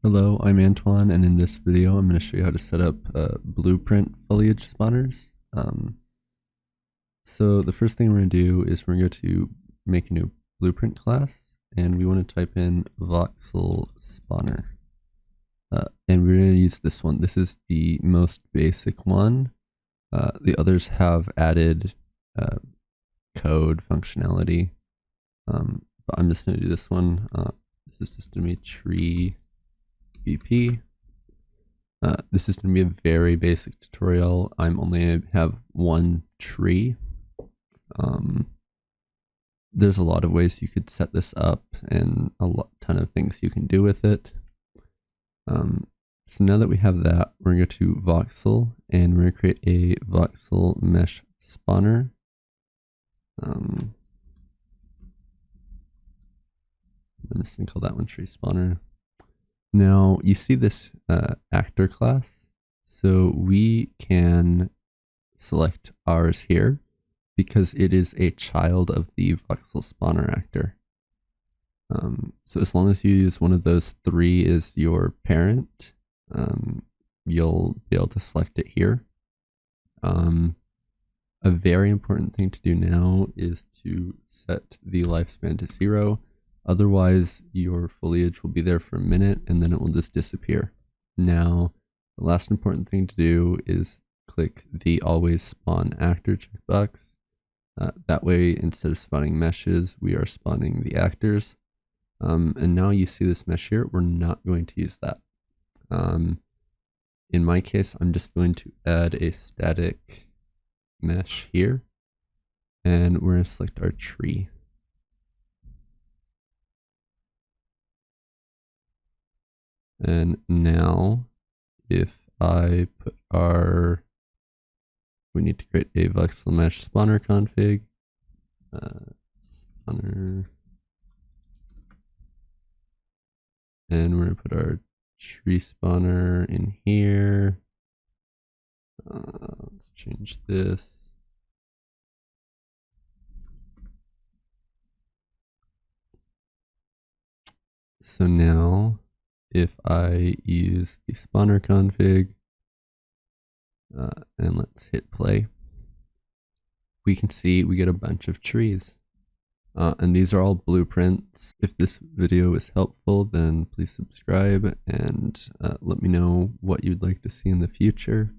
Hello, I'm Antoine, and in this video I'm going to show you how to set up blueprint foliage spawners. So the first thing we're going to do is we're going to go to make a new blueprint class, and we want to type in Voxel spawner. And we're going to use this one. This is the most basic one. The others have added code functionality, but I'm just going to do this one. This is just going to be tree BP. This is going to be a very basic tutorial. I'm only going to have one tree. There's a lot of ways you could set this up and ton of things you can do with it. So now that we have that, we're going to go to Voxel and we're going to create a Voxel mesh spawner. I'm just going to call that one tree spawner. Now you see this actor class, so we can select ours here because it is a child of the Voxel spawner actor. So as long as you use one of those three as your parent, you'll be able to select it here. A very important thing to do now is to set the lifespan to 0. Otherwise, your foliage will be there for a minute and then it will just disappear. Now, the last important thing to do is click the always spawn actor checkbox. That way, instead of spawning meshes, we are spawning the actors. And now you see this mesh here, we're not going to use that. In my case, I'm just going to add a static mesh here, and we're going to select our tree. And now, if I put we need to create a Voxel mesh spawner config. Spawner. And we're going to put our tree spawner in here. Let's change this. So now, if I use the spawner config, and let's hit play, we can see we get a bunch of trees. And these are all blueprints. If this video is helpful, then please subscribe and let me know what you'd like to see in the future.